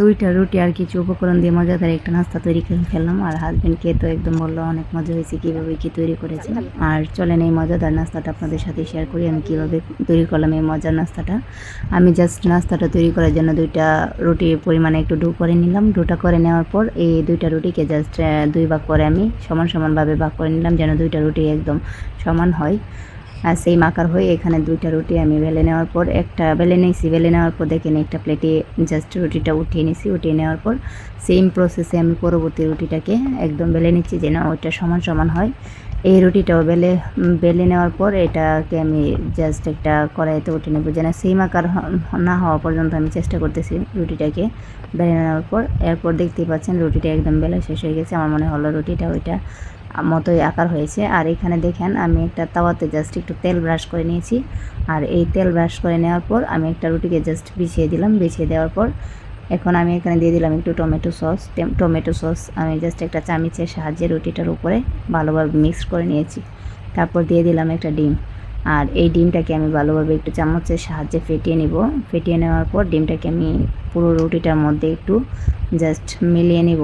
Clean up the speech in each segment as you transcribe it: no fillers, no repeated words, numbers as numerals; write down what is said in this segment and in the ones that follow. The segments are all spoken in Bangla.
দুইটা রুটি আর কিছু উপকরণ দিয়ে মজাদার একটা নাস্তা তৈরি করে ফেললাম। আর হাজবেন্ডকে তো একদম বললো অনেক মজা হয়েছে, কীভাবে কী তৈরি করেছে। আর চলেন এই মজাদার নাস্তাটা আপনাদের সাথে শেয়ার করি আমি কীভাবে তৈরি করলাম এই মজার নাস্তাটা। আমি জাস্ট নাস্তাটা তৈরি করার জন্য দুইটা রুটির পরিমাণে একটু ডো করে নিলাম। ডোটা করে নেওয়ার পর এই দুইটা রুটিকে জাস্ট 2 ভাগ করে আমি সমানভাবে ভাগ করে নিলাম, যেন দুইটা রুটি একদম সমান হয় আর সেম আকার হয়ে। এখানে দুইটা রুটি আমি বেলে নেওয়ার পর একটা বেলে নিয়েছি। বেলে নেওয়ার পর দেখেন একটা প্লেটে জাস্ট রুটিটা উঠিয়ে নিয়েছি। উঠিয়ে নেওয়ার পর সেম প্রসেসে আমি পরবর্তী রুটিটাকে একদম বেলে নিচ্ছি, যেন ওইটা সমান হয়। এই রুটিটাও বেলে নেওয়ার পর এটাকে আমি জাস্ট একটা কড়াইতে উঠে নেব, যেন সেম আকার না হওয়া পর্যন্ত আমি চেষ্টা করতেছি রুটিটাকে বেলে নেওয়ার পর। এরপর দেখতেই পাচ্ছেন রুটিটা একদম বেলা শেষ হয়ে গেছে। আমার মনে হলো রুটিটা ওইটা মতোই আকার হয়েছে। আর এখানে দেখেন আমি একটা তাওয়াতে জাস্ট একটু তেল ব্রাশ করে নিয়েছি। আর এই তেল ব্রাশ করে নেওয়ার পর আমি একটা রুটিকে জাস্ট বিছিয়ে দিলাম। বিছিয়ে দেওয়ার পর এখন আমি এখানে দিয়ে দিলাম একটু টমেটো সস আমি জাস্ট একটা চামচের সাহায্যে রুটিটার উপরে ভালোভাবে মিক্স করে নিয়েছি। তারপর দিয়ে দিলাম একটা ডিম। আর এই ডিমটাকে আমি ভালোভাবে একটু চামচের সাহায্যে ফেটিয়ে নিব। ফেটিয়ে নেওয়ার পর ডিমটাকে আমি পুরো রুটিটার মধ্যে একটু জাস্ট মিলিয়ে নিব,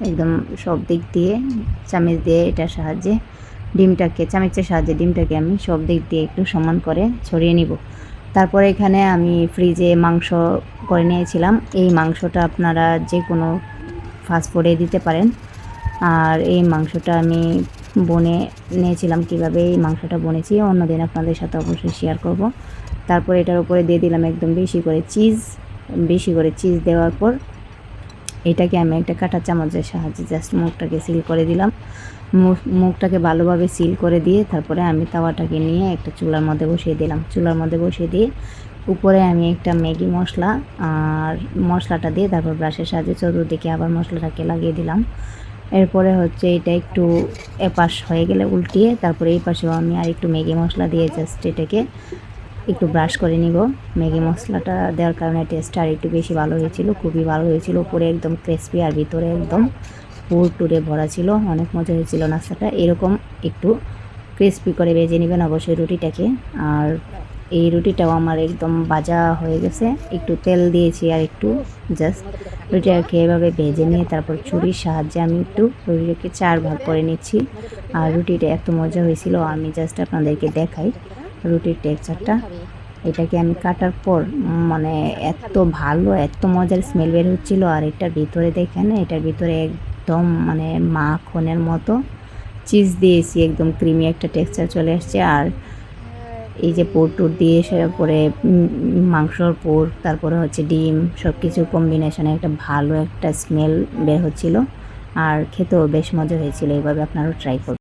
একদম সব দিক দিয়ে চামচ দিয়ে এটার সাহায্যে চামচের সাহায্যে ডিমটাকে আমি সব দিক দিয়ে একটু সমান করে ছড়িয়ে নিব। তারপরে এখানে আমি ফ্রিজে মাংস করে নিয়েছিলাম। এই মাংসটা আপনারা যে কোনো ফাস্টফুডে দিতে পারেন। আর এই মাংসটা আমি বনে নিয়েছিলাম, কীভাবে এই মাংসটা বনেছি অন্যদিন আপনাদের সাথে অবশ্যই শেয়ার করব। তারপর এটার উপরে দিয়ে দিলাম একদম বেশি করে চিজ দেওয়ার পর এটাকে আমি একটা কাঁটা চামচের সাহায্যে জাস্ট মুখটাকে সিল করে দিলাম। মুখটাকে ভালোভাবে সিল করে দিয়ে তারপরে আমি তাওয়াটাকে নিয়ে একটা চুলার মধ্যে বসিয়ে দিলাম। চুলার মধ্যে বসিয়ে দিয়ে উপরে আমি একটা ম্যাগি মশলা আর মশলাটা দিয়ে তারপর ব্রাশের সাহায্যে চতুর্দিকে আবার মশলাটাকে লাগিয়ে দিলাম। এরপরে হচ্ছে এটা একটু এপাশ হয়ে গেলে উল্টিয়ে তারপরে এই পাশেও আমি আর একটু ম্যাগি মশলা দিয়ে জাস্ট এটাকে একটু ব্রাশ করে নিব। ম্যাগি মশলাটা দেওয়ার কারণে টেস্টটা আর একটু বেশি ভালো হয়েছিল, খুবই ভালো হয়েছিল। উপরে একদম ক্রিসপি আর ভিতরে একদম পুরে ভরা ছিল। অনেক মজা হয়েছিল নাস্তাটা। এরকম একটু ক্রিসপি করে ভেজে নেবেন অবশ্যই রুটিটাকে। আর এই রুটিটাও আমার একদম ভাজা হয়ে গেছে, একটু তেল দিয়েছি আর একটু জাস্ট রুটিটাকে এভাবে ভেজে নিয়ে তারপর ছুরির সাহায্যে আমি একটু রুটিটাকে 4 ভাগ করে নিচ্ছি। আর রুটিটা এত মজা হয়েছিল আমি জাস্ট আপনাদেরকে দেখাই রুটির টেক্সচারটা। এটাকে আমি কাটার পর মানে এত মজার স্মেল বের হচ্ছিল। আর এটার ভিতরে দেখেন, এটার ভিতরে একদম মানে মাখনের মতো চিজ দিয়েছি, একদম ক্রিমি একটা টেক্সচার চলে আসছে। আর এই যে পুর দিয়ে পরে মাংসর পুর তারপরে হচ্ছে ডিম সব কিছু কম্বিনেশনে একটা ভালো একটা স্মেল বের হচ্ছিল। আর খেতেও বেশ মজা হয়েছিল। এইভাবে আপনারাও ট্রাই করবেন।